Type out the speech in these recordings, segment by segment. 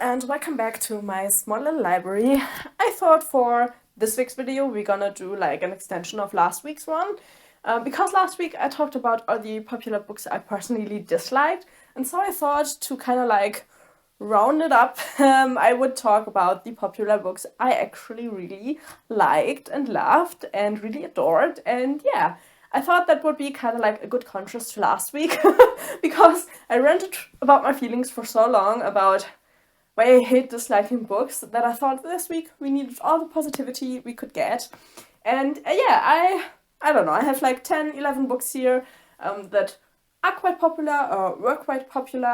and welcome back to my small little library. I thought for this week's video we're gonna do like an extension of last week's one. Because last week I talked about all the popular books I personally disliked, and so I thought to kind of like round it up, I would talk about the popular books I actually really liked and loved and really adored. And yeah, I thought that would be kind of like a good contrast to last week because I ranted about my feelings for so long about why I hate disliking books that I thought this week we needed all the positivity we could get. And yeah, I don't know, I have like 10, 11 books here that are quite popular or were quite popular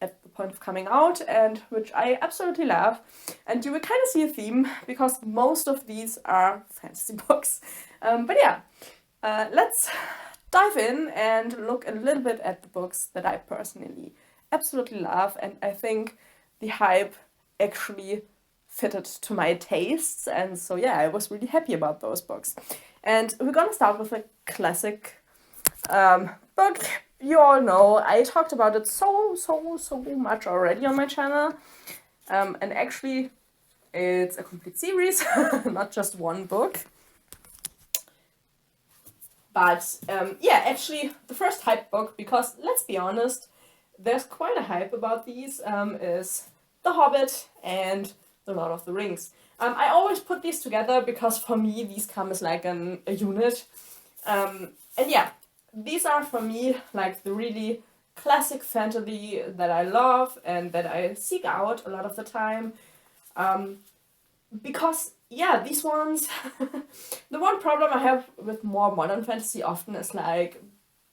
at the point of coming out, and which I absolutely love. And you will kind of see a theme because most of these are fantasy books. But yeah, let's dive in and look a little bit at the books that I personally absolutely love, and I think the hype actually fitted to my tastes, and so yeah, I was really happy about those books. And we're gonna start with a classic book. You all know I talked about it so much already on my channel, and actually it's a complete series, not just one book. But yeah, actually the first hype book, because let's be honest, there's quite a hype about these, is The Hobbit and The Lord of the Rings. I always put these together because for me these come as like a unit. And yeah, these are for me like the really classic fantasy that I love and that I seek out a lot of the time. Because yeah, these ones, the one problem I have with more modern fantasy often is like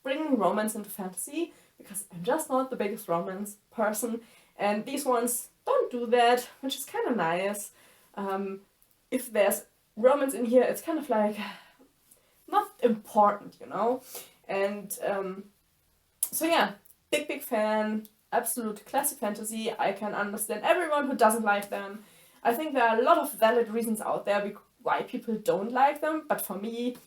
bringing romance into fantasy, because I'm just not the biggest romance person, and these ones don't do that, which is kind of nice. If there's romance in here, it's kind of like not important, you know? And so yeah, big fan, absolute classic fantasy. I can understand everyone who doesn't like them. I think there are a lot of valid reasons out there why people don't like them, but for me,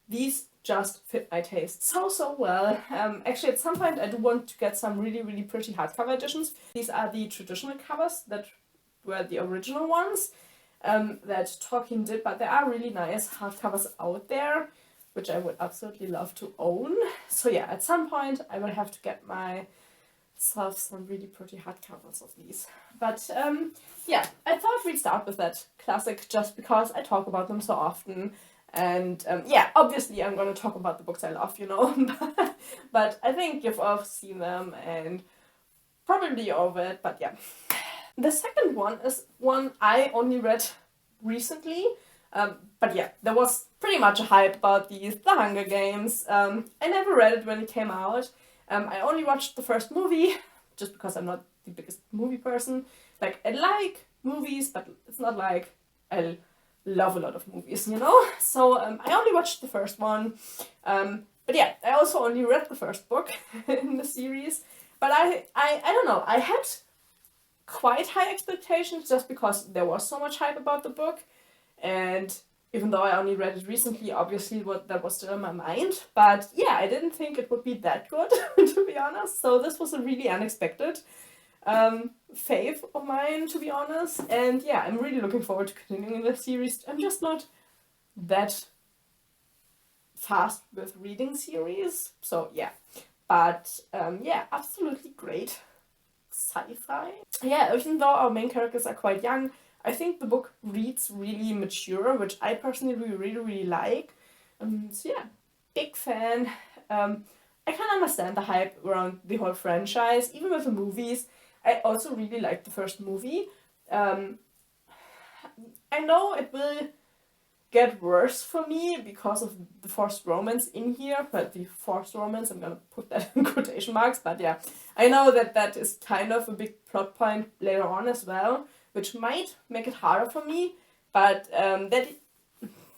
these just fit my taste so well. Actually, at some point I do want to get some really pretty hardcover editions. These are the traditional covers that were the original ones that Tolkien did, but there are really nice hardcovers out there, which I would absolutely love to own. So yeah, at some point I will have to get myself some really pretty hardcovers of these. But yeah, I thought we'd start with that classic just because I talk about them so often. And yeah, obviously I'm going to talk about the books I love, you know, but I think you've all seen them and probably over it, but yeah. The second one is one I only read recently, but yeah, there was pretty much a hype about these, The Hunger Games. I never read it when it came out. I only watched the first movie, just because I'm not the biggest movie person. Like, I like movies, but it's not like I love a lot of movies, you know? So I only watched the first one. But yeah, I also only read the first book in the series. But I don't know, I had quite high expectations just because there was so much hype about the book. And even though I only read it recently, obviously that was still in my mind. But yeah, I didn't think it would be that good, to be honest. So this was a really unexpected fave of mine, to be honest. And yeah, I'm really looking forward to continuing the series. I'm just not that fast with reading series, so yeah. But yeah, absolutely great sci-fi. Yeah, even though our main characters are quite young, I think the book reads really mature, which I personally really like. So yeah, big fan. I can understand the hype around the whole franchise, even with the movies. I also really liked the first movie. I know it will get worse for me because of the forced romance in here, but the forced romance, I'm gonna put that in quotation marks, but yeah, I know that is kind of a big plot point later on as well, which might make it harder for me, but that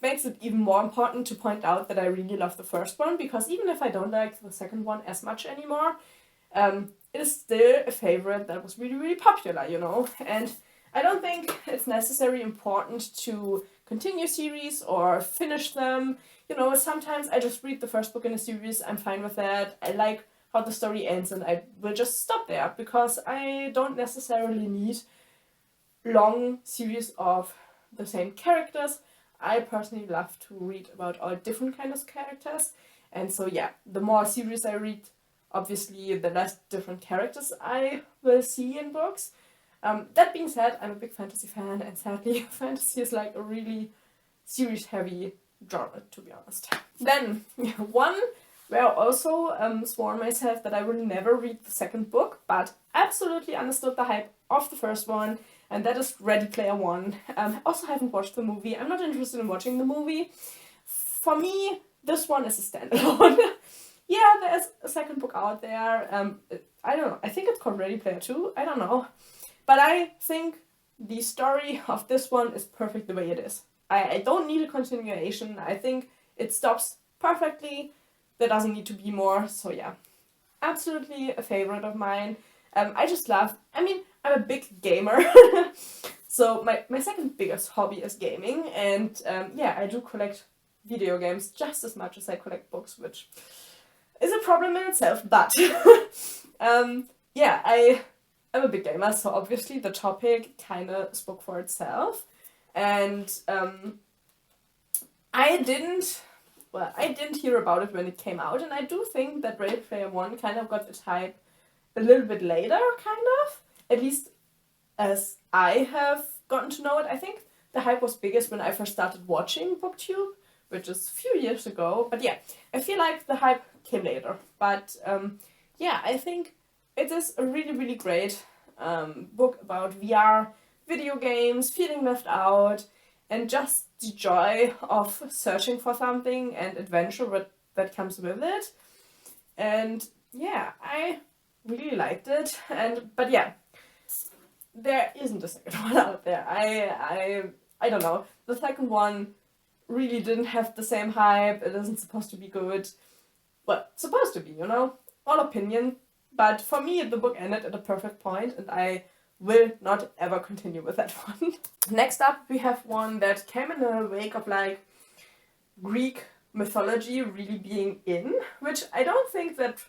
makes it even more important to point out that I really love the first one, because even if I don't like the second one as much anymore, it is still a favorite that was really popular, you know, and I don't think it's necessarily important to continue series or finish them. You know, sometimes I just read the first book in a series, I'm fine with that. I like how the story ends, and I will just stop there because I don't necessarily need long series of the same characters. I personally love to read about all different kinds of characters, and so yeah, the more series I read, obviously the less different characters I will see in books. That being said, I'm a big fantasy fan, and sadly fantasy is like a really series heavy genre, to be honest. Then one where I also sworn myself that I will never read the second book, but absolutely understood the hype of the first one, and that is Ready Player One. I also haven't watched the movie. I'm not interested in watching the movie. For me, this one is a standalone. Yeah, there's a second book out there. I don't know. I think it's called Ready Player Two. I don't know. But I think the story of this one is perfect the way it is. I don't need a continuation. I think it stops perfectly. There doesn't need to be more. So yeah, absolutely a favorite of mine. I just love, I'm a big gamer. So my second biggest hobby is gaming. And yeah, I do collect video games just as much as I collect books, which is a problem in itself. But yeah, I'm a big gamer. So obviously the topic kind of spoke for itself. And I didn't hear about it when it came out, and I do think that Ready Player One kind of got its hype a little bit later, kind of. At least as I have gotten to know it. I think the hype was biggest when I first started watching BookTube, which is a few years ago. But yeah, I feel like the hype came later. But yeah, I think it is a really, really great book about VR, video games, feeling left out, and just the joy of searching for something and adventure that comes with it. And yeah, I really liked it. But yeah, there isn't a second one out there. I don't know. The second one really didn't have the same hype. It isn't supposed to be good. Well, supposed to be, all opinion. But for me, the book ended at a perfect point, and I will not ever continue with that one. Next up, we have one that came in the wake of like Greek mythology really being in, which I don't think that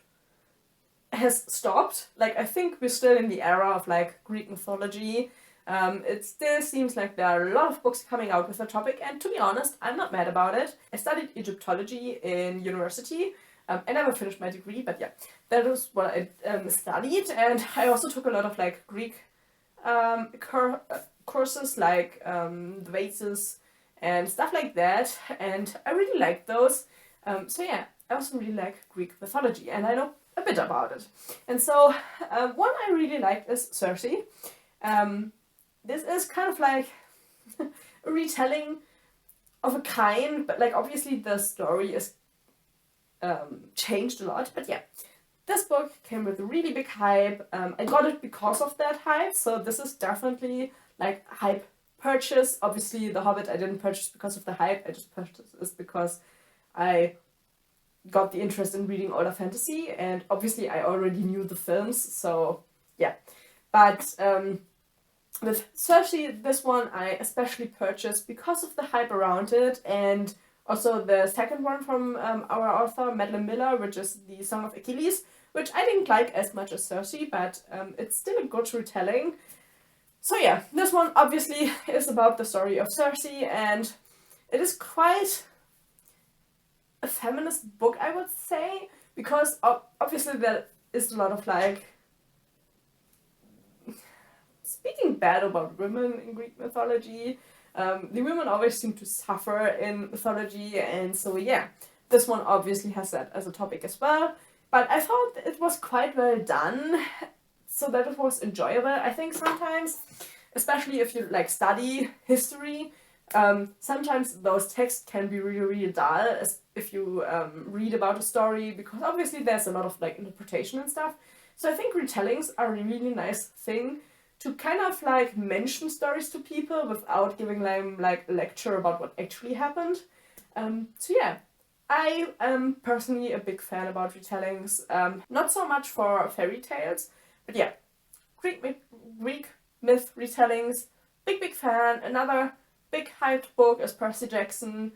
has stopped. Like, I think we're still in the era of like Greek mythology. It still seems like there are a lot of books coming out with the topic, and to be honest, I'm not mad about it. I studied Egyptology in university. I never finished my degree, but yeah, that was what I studied, and I also took a lot of like Greek courses like the Vases and stuff like that, and I really liked those. So yeah, I also really like Greek mythology, and I know a bit about it. And so one I really like is Circe. This is kind of like a retelling of a kind, but like obviously the story is changed a lot. But yeah, this book came with a really big hype. I got it because of that hype, so this is definitely like hype purchase. Obviously The Hobbit I didn't purchase because of the hype, I just purchased this because I got the interest in reading older fantasy, and obviously I already knew the films, so yeah. But with Circe, this one I especially purchased because of the hype around it, and also the second one from our author, Madeline Miller, which is The Song of Achilles, which I didn't like as much as Circe, but it's still a good retelling. So yeah, this one obviously is about the story of Circe, and it is quite a feminist book, I would say, because obviously there is a lot of like speaking bad about women in Greek mythology. The women always seem to suffer in mythology, and so yeah, this one obviously has that as a topic as well. But I thought it was quite well done, so that it was enjoyable. I think sometimes, especially if you like study history, sometimes those texts can be really, really dull as if you read about a story, because obviously there's a lot of like interpretation and stuff. So I think retellings are a really nice thing to kind of like mention stories to people without giving them like a lecture about what actually happened. So yeah, I am personally a big fan about retellings. Not so much for fairy tales, but yeah, Greek myth retellings, big fan. Another big hyped book is Percy Jackson.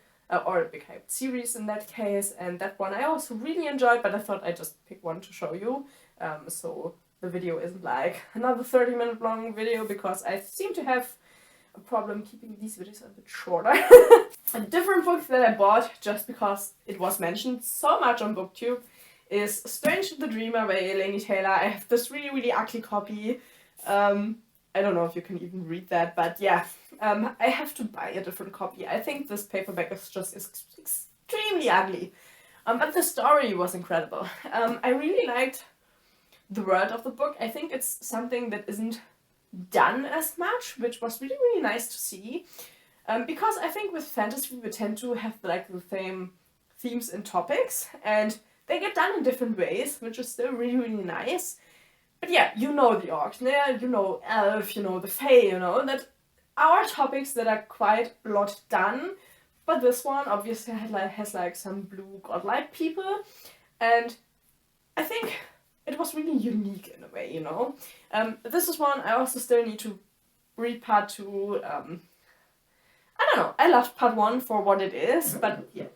or a big hyped series in that case, and that one I also really enjoyed, but I thought I'd just pick one to show you, so the video isn't like another 30-minute long video, because I seem to have a problem keeping these videos a bit shorter. A different book that I bought just because it was mentioned so much on BookTube is Strange the Dreamer by Laini Taylor. I have this really, really ugly copy. I don't know if you can even read that, but yeah, I have to buy a different copy. I think this paperback is just extremely ugly. But the story was incredible. I really liked the world of the book. I think it's something that isn't done as much, which was really, really nice to see. Because I think with fantasy we tend to have like the same themes and topics, and they get done in different ways, which is still really, really nice. But yeah, you know the orcs, yeah, you know elf, you know the fae, you know, that are topics that are quite a lot done. But this one obviously has like some blue godlike people, and I think it was really unique in a way, you know. This is one I also still need to read part 2. I don't know, I loved part 1 for what it is, but yeah,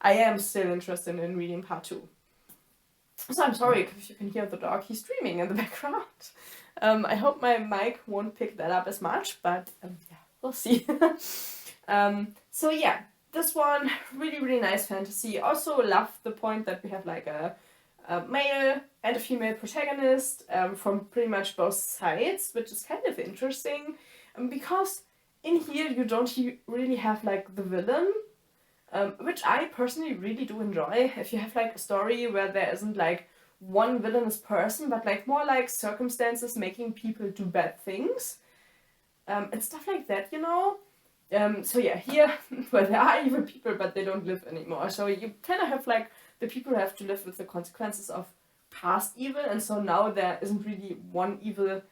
I am still interested in reading part 2. So I'm sorry if you can hear the dog, he's screaming in the background. I hope my mic won't pick that up as much, but yeah, we'll see. So yeah, this one, really, really nice fantasy. Also love the point that we have like a male and a female protagonist from pretty much both sides, which is kind of interesting, because in here you don't really have like the villain, which I personally really do enjoy. If you have like a story where there isn't like one villainous person, but like more like circumstances making people do bad things, and stuff like that, you know. So yeah, here, well, there are evil people, but they don't live anymore. So you kind of have like the people who have to live with the consequences of past evil, and so now there isn't really one evil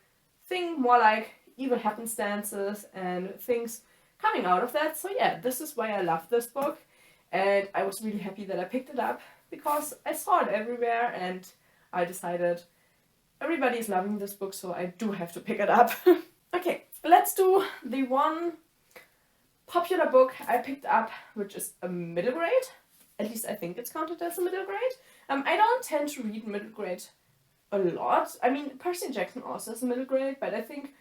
thing, more like evil happenstances and things coming out of that. So yeah, this is why I love this book, and I was really happy that I picked it up because I saw it everywhere and I decided everybody's loving this book, so I do have to pick it up. Okay, let's do the one popular book I picked up, which is a middle grade. At least I think it's counted as a middle grade. I don't tend to read middle grade a lot. I mean, Percy Jackson also is a middle grade, but I think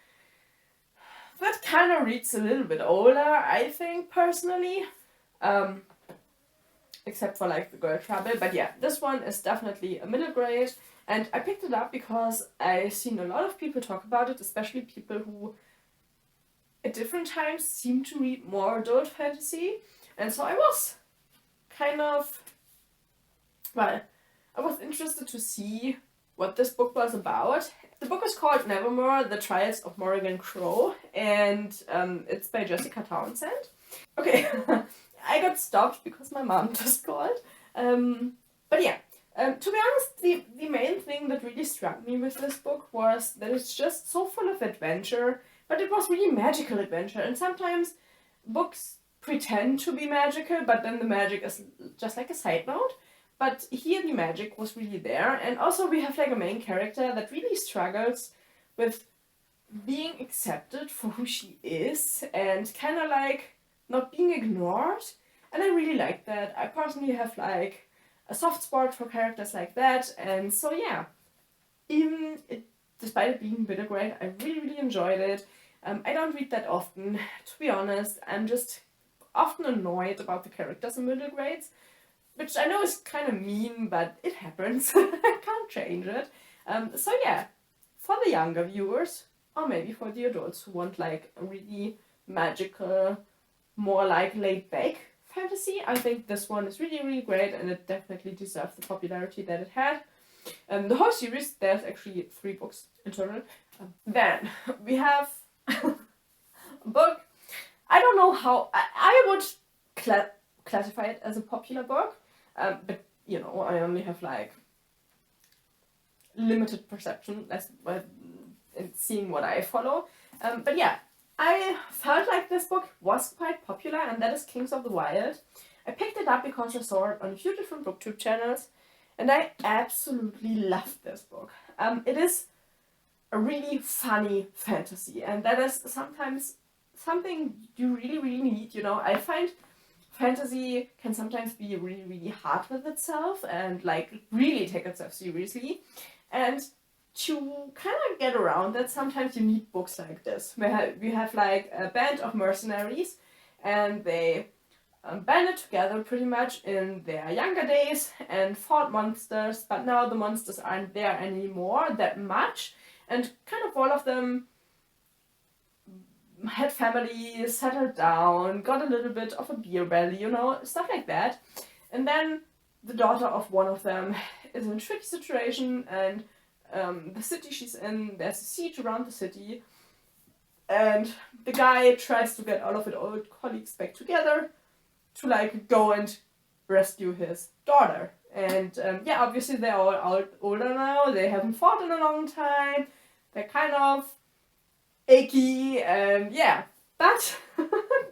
that kind of reads a little bit older, I think, personally. Except for like the Girl Trouble. But yeah, this one is definitely a middle grade. And I picked it up because I've seen a lot of people talk about it, especially people who at different times seem to read more adult fantasy. And so I was kind of, well, I was interested to see what this book was about. The book is called Nevermore, The Trials of Morrigan Crow, and it's by Jessica Townsend. Okay, I got stopped because my mom just called. But yeah, to be honest, the main thing that really struck me with this book was that it's just so full of adventure, but it was really magical adventure. And sometimes books pretend to be magical, but then the magic is just like a side note. But here the magic was really there, and also we have like a main character that really struggles with being accepted for who she is and kind of like not being ignored. And I really like that. I personally have like a soft spot for characters like that, and so yeah, despite it being middle grade, I really, really enjoyed it. I don't read that often, to be honest. I'm just often annoyed about the characters in middle grades, which I know is kind of mean, but it happens. I can't change it. So yeah, for the younger viewers, or maybe for the adults who want like a really magical, more like laid back fantasy, I think this one is really, really great, and it definitely deserves the popularity that it had. The whole series, there's actually 3 books in total. Then we have a book. I don't know how I would classify it as a popular book, but you know, I only have like limited perception in seeing what I follow. But yeah, I felt like this book was quite popular, and that is Kings of the Wild. I picked it up because I saw it on a few different booktube channels, and I absolutely loved this book. It is a really funny fantasy, and that is sometimes something you really, really need, you know. I find fantasy can sometimes be really, really hard with itself and like really take itself seriously. And to kind of get around that, sometimes you need books like this, where we have like a band of mercenaries and they banded together pretty much in their younger days and fought monsters, but now the monsters aren't there anymore that much, and kind of all of them had families, settled down, got a little bit of a beer belly, you know, stuff like that. And then the daughter of one of them is in a tricky situation, and the city she's in, there's a siege around the city, and the guy tries to get all of his old colleagues back together to like go and rescue his daughter. And yeah, obviously they're all older now, they haven't fought in a long time, they're kind of achy, and yeah, but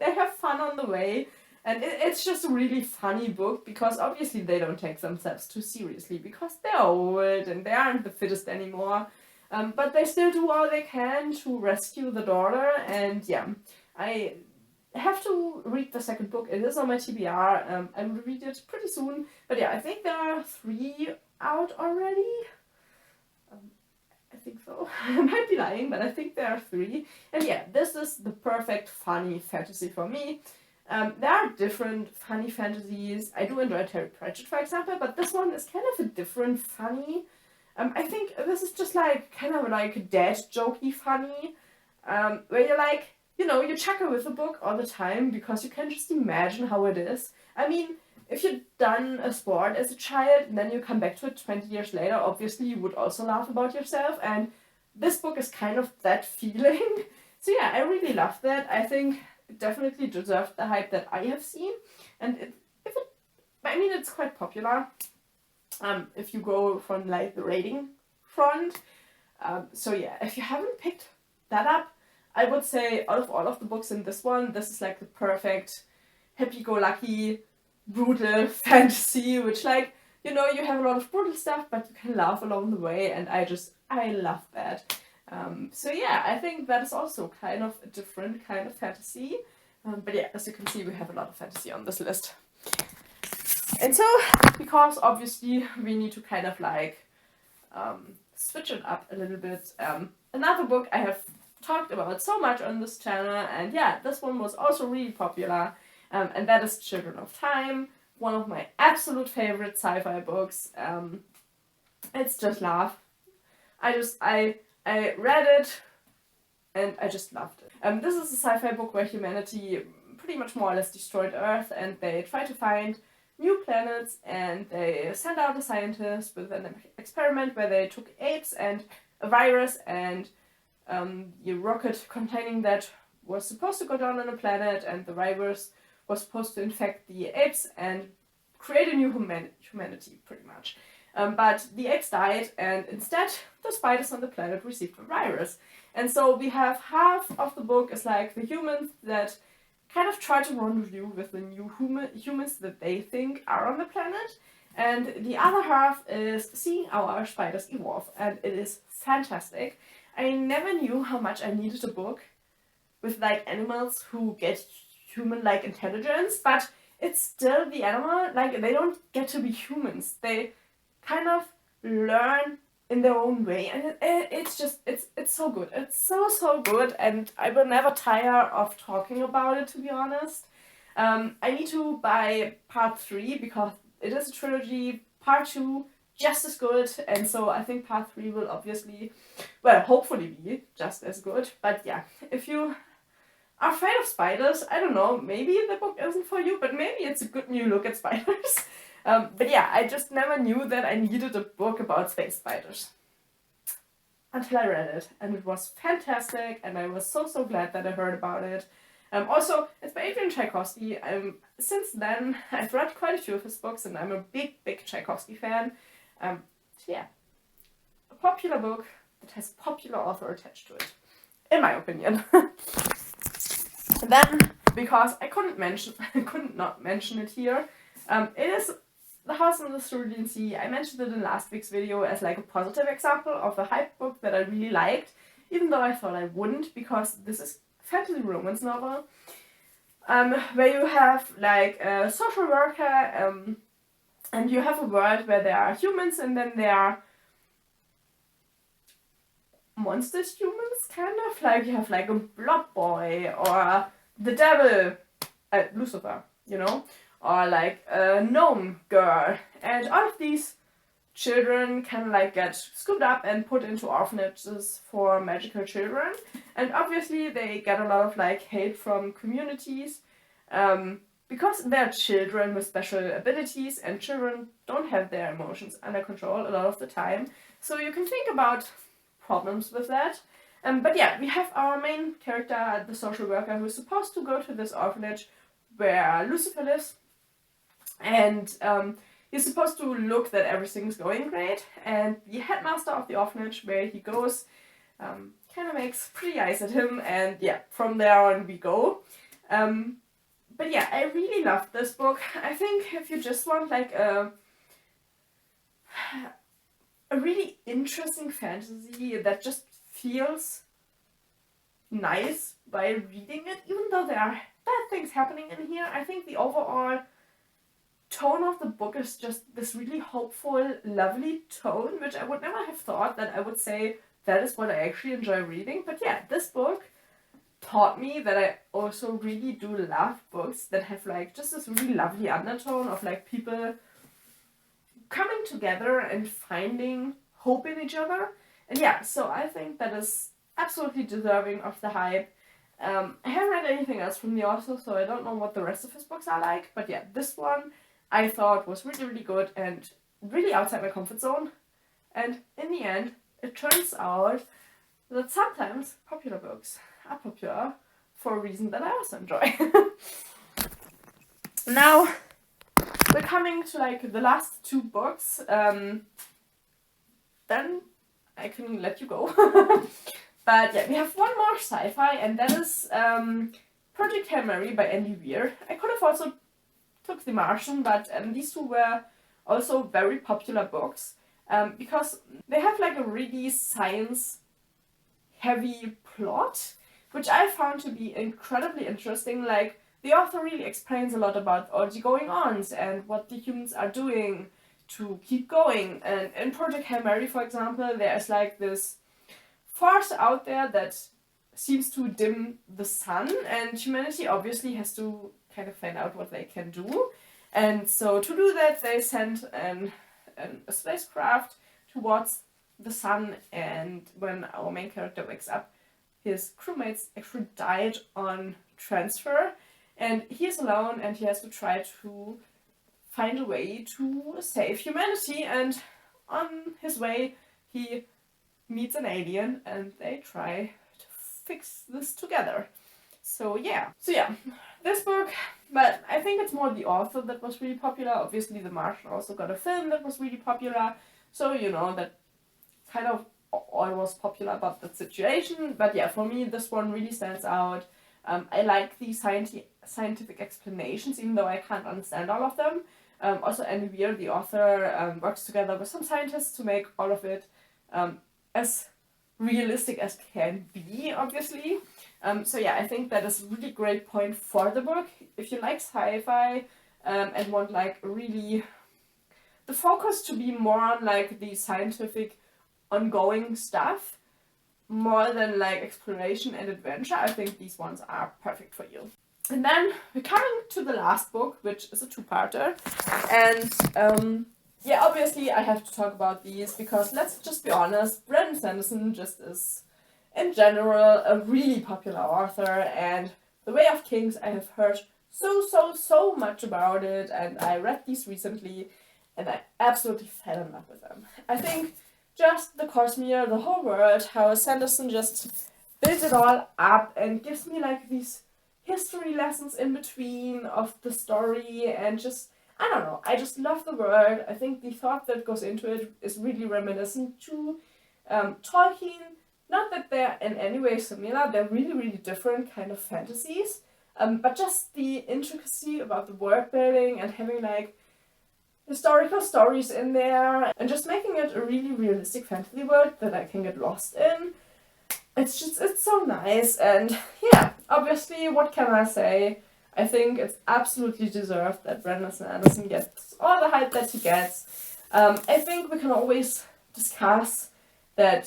they have fun on the way. And it's just a really funny book, because obviously they don't take themselves too seriously, because they're old and they aren't the fittest anymore. But they still do all they can to rescue the daughter, and yeah, I have to read the second book. It is on my TBR. I will read it pretty soon. But yeah, I think there are 3 out already. I think so. I might be lying, but I think there are 3. And yeah, this is the perfect funny fantasy for me. There are different funny fantasies. I do enjoy Terry Pratchett, for example, but this one is kind of a different funny. I think this is just like kind of like dad jokey funny, where you're like, you know, you chuckle with the book all the time because you can just imagine how it is. I mean, if you'd done a sport as a child and then you come back to it 20 years later, obviously you would also laugh about yourself, and this book is kind of that feeling. So yeah, I really love that. I think it definitely deserved the hype that I have seen, and it's quite popular. If you go from like the rating front. So yeah, if you haven't picked that up, I would say out of all of the books in this one, this is like the perfect happy-go-lucky brutal fantasy, which like, you know, you have a lot of brutal stuff, but you can laugh along the way, and I love that. So yeah, I think that is also kind of a different kind of fantasy. But yeah, as you can see, we have a lot of fantasy on this list. And so, because obviously we need to kind of like switch it up a little bit, another book I have talked about so much on this channel, and yeah, this one was also really popular, and that is Children of Time, one of my absolute favorite sci-fi books. It's just love. I read it and I just loved it. This is a sci-fi book where humanity pretty much more or less destroyed Earth, and they try to find new planets, and they send out a scientist with an experiment where they took apes and a virus and a rocket containing that was supposed to go down on a planet, and the virus was supposed to infect the apes and create a new humanity, pretty much. But the apes died, and instead the spiders on the planet received the virus. And so we have half of the book is like the humans that kind of try to rendezvous with the new humans that they think are on the planet, and the other half is seeing our spiders evolve, and it is fantastic. I never knew how much I needed a book with like animals who get human-like intelligence, but it's still the animal, like they don't get to be humans. They kind of learn in their own way, and it's so good. It's so good, and I will never tire of talking about it, to be honest. I need to buy part 3 because it is a trilogy. Part 2 just as good, and so I think part 3 will obviously, well, hopefully be just as good. But yeah, if you are afraid of spiders, I don't know, maybe the book isn't for you, but maybe it's a good new look at spiders. But yeah, I just never knew that I needed a book about space spiders until I read it, and it was fantastic, and I was so glad that I heard about it. Also, it's by Adrian Tchaikovsky. Since then, I've read quite a few of his books, and I'm a big Tchaikovsky fan. So yeah, a popular book that has popular author attached to it, in my opinion. And then, because I couldn't not mention it here, it is The House in the Cerulean Sea. I mentioned it in last week's video as like a positive example of a hype book that I really liked, even though I thought I wouldn't, because this is fantasy romance novel. where you have like a social worker, and you have a world where there are humans and then there are monsters humans, kind of. Like you have like a blob boy or the devil, Lucifer, you know, or like a gnome girl, and all of these children can like get scooped up and put into orphanages for magical children, and obviously they get a lot of like hate from communities, because they're children with special abilities, and children don't have their emotions under control a lot of the time. So you can think about problems with that. But yeah, we have our main character, the social worker, who's supposed to go to this orphanage where Lucifer lives, and he's supposed to look that everything's going great, and the headmaster of the orphanage where he goes kind of makes pretty eyes at him, and yeah, from there on we go. But yeah, I really loved this book. I think if you just want like a really interesting fantasy that just feels nice by reading it, even though there are bad things happening in here, I think the overall tone of the book is just this really hopeful, lovely tone, which I would never have thought that I would say that is what I actually enjoy reading. But yeah, this book taught me that I also really do love books that have like just this really lovely undertone of like people coming together and finding hope in each other. And yeah, so I think that is absolutely deserving of the hype. I haven't read anything else from the author, so I don't know what the rest of his books are like, but yeah, this one I thought was really, really good and really outside my comfort zone. And in the end, it turns out that sometimes popular books are popular for a reason that I also enjoy. Now, we're coming to like the last two books, then I can let you go. But yeah, we have one more sci-fi, and that is Project Hail Mary by Andy Weir. I could have also took The Martian, but these two were also very popular books, because they have like a really science-heavy plot, which I found to be incredibly interesting. Like, the author really explains a lot about all the going-ons and what the humans are doing to keep going. And in Project Hail Mary, for example, there's like this force out there that seems to dim the sun, and humanity obviously has to kind of find out what they can do. And so to do that, they send a spacecraft towards the sun, and when our main character wakes up, his crewmates actually died on transfer, and he is alone, and he has to try to find a way to save humanity. And on his way, he meets an alien, and they try to fix this together. So yeah, this book, but I think it's more the author that was really popular. Obviously, The Martian also got a film that was really popular, so you know, that kind of all was popular about that situation. But yeah, for me, this one really stands out. I like the scientific explanations, even though I can't understand all of them. Also, Andy Weir, the author, works together with some scientists to make all of it as realistic as can be, obviously. So yeah, I think that is a really great point for the book. If you like sci-fi and want like really the focus to be more on like the scientific ongoing stuff more than like exploration and adventure, I think these ones are perfect for you. And then we're coming to the last book, which is a two-parter. And yeah, obviously I have to talk about these because let's just be honest, Brandon Sanderson just is, in general, a really popular author, and The Way of Kings, I have heard so much about it, and I read these recently, and I absolutely fell in love with them. I think just the Cosmere, the whole world, how Sanderson just builds it all up and gives me like these history lessons in between of the story, and just, I don't know, I just love the world. I think the thought that goes into it is really reminiscent to Tolkien. Not that they're in any way similar, they're really different kind of fantasies, but just the intricacy about the world building and having like historical stories in there and just making it a really realistic fantasy world that I can get lost in. It's so nice. And yeah, obviously, what can I say? I think it's absolutely deserved that Brandon Sanderson gets all the hype that he gets. I think we can always discuss that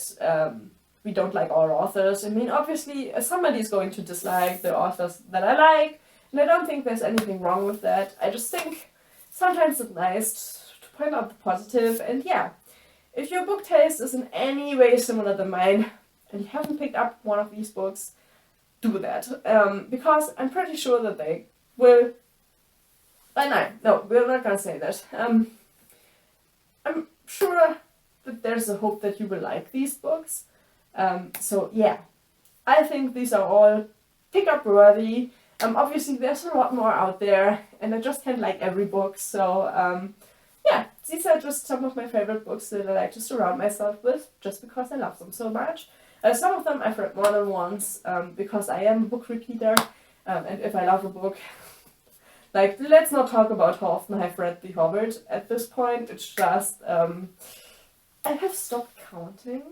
we don't like all authors. I mean, obviously, somebody is going to dislike the authors that I like, and I don't think there's anything wrong with that. I just think sometimes it's nice to point out the positive, and yeah, if your book taste is in any way similar to mine, and you haven't picked up one of these books, do that. Because I'm pretty sure that they will. No, we're not gonna say that. I'm sure that there's a hope that you will like these books. So yeah, I think these are all pick-up worthy. Obviously there's a lot more out there, and I just can't like every book. So yeah, these are just some of my favorite books that I like to surround myself with, just because I love them so much. Some of them I've read more than once, because I am a book repeater, and if I love a book, like, let's not talk about how often I've read The Hobbit at this point. It's just, I have stopped counting,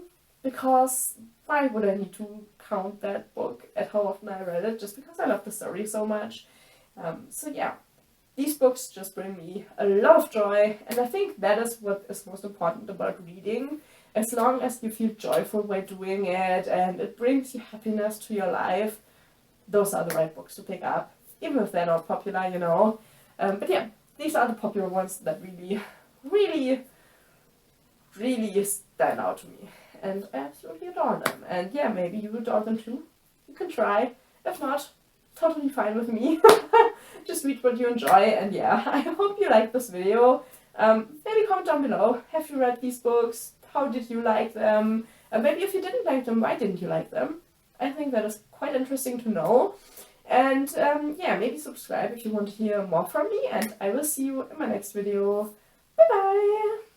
because why would I need to count that book at how often I read it, just because I love the story so much. So yeah, these books just bring me a lot of joy, and I think that is what is most important about reading. As long as you feel joyful while doing it and it brings you happiness to your life, those are the right books to pick up, even if they're not popular, you know. But yeah, these are the popular ones that really, really, really stand out to me. And I absolutely adore them. And yeah, maybe you adore them too. You can try. If not, totally fine with me. Just read what you enjoy, and yeah, I hope you liked this video. Maybe comment down below. Have you read these books? How did you like them? Maybe if you didn't like them, why didn't you like them? I think that is quite interesting to know. And yeah, maybe subscribe if you want to hear more from me, and I will see you in my next video. Bye bye!